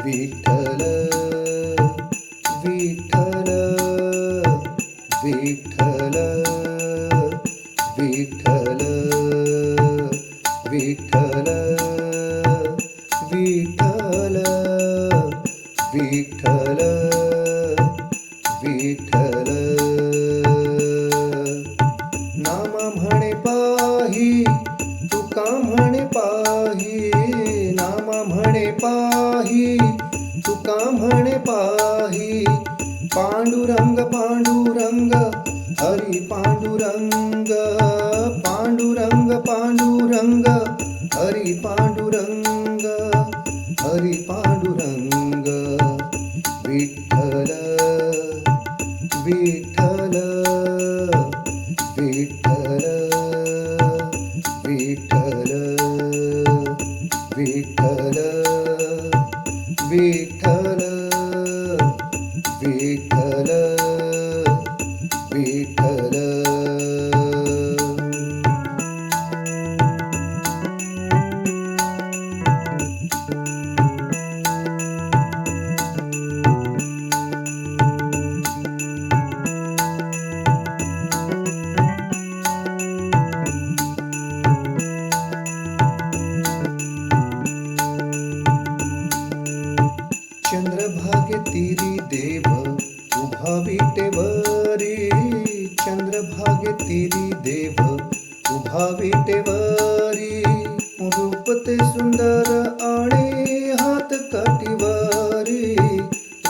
विठ्ठल विठ्ठल विठ्ठल विठ्ठल विठ्ठल विठ्ठल विठ्ठल विठ्ठल नाम म्हणे पाही तुका म्हणे पाही नाम म्हणे पाही तुका म्हणे पाही पांडुरंग पांडुरंग हरी पांडुरंग पांडुरंग पांडुरंग हरी पांडुरंग हरी पांडुरंग विठ्ठल विठ्ठल विठ्ठल विठ्ठल विठ्ठल विठ्ठल विठ्ठल विठ्ठल चंद्रभागेतीरी देव उभा विटेवरी चंद्रभागेतीरी देव उभा विटेवरी रूप ते सुंदर आणि हात काठीवरी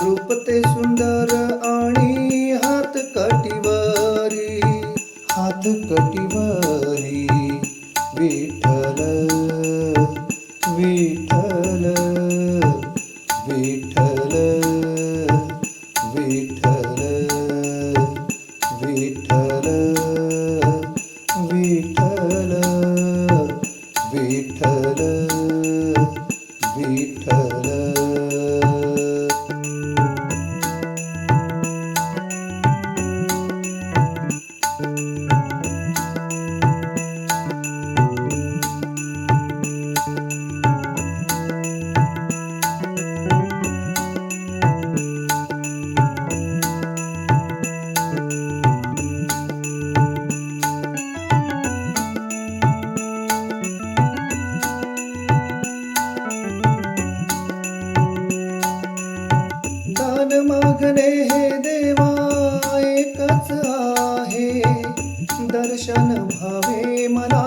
रूप ते सुंदर आणि हात काठीवरी हात काठीवरी विठ्ठल विठ्ठल विठ्ठल विठ्ठल विठ्ठल विठ्ठल विठ्ठल विठ्ठल दान मागणे हे देवा एकच आहे दर्शन भावे मला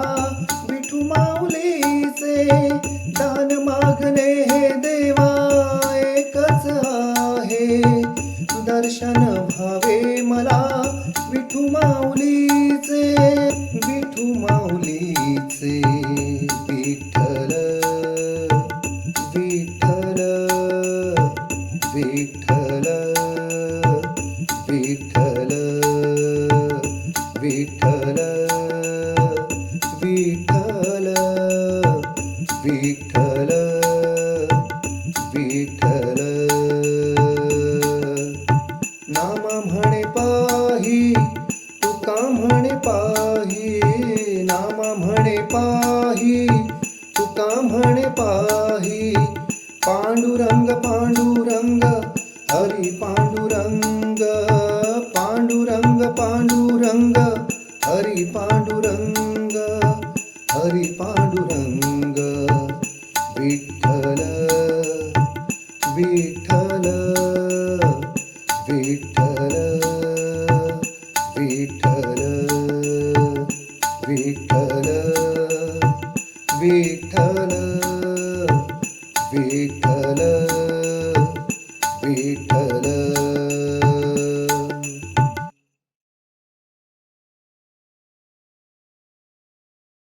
विठू माऊलीचे दान मागणे हे देवा एकच आहे दर्शन भावे मला विठू माऊलीचे विठू माऊलीचे विठ्ठल विठ्ठल विठ्ठल विठ्ठल विठ्ठल विठ्ठल विठ्ठल विठ्ठल नाम म्हणे पाही तुका म्हणे पाही नाम म्हणे पाही तुका म्हणे पाही पांडुरंग पांडुरंग हरी पांडुरंग पांडुरंग पांडुरंग हरी पांडुरंग हरी पांडुरंग विठ्ठल विठ्ठल विठ्ठल विठ्ठल विठ्ठल विठ्ठल विठ्ठल विठ्ठल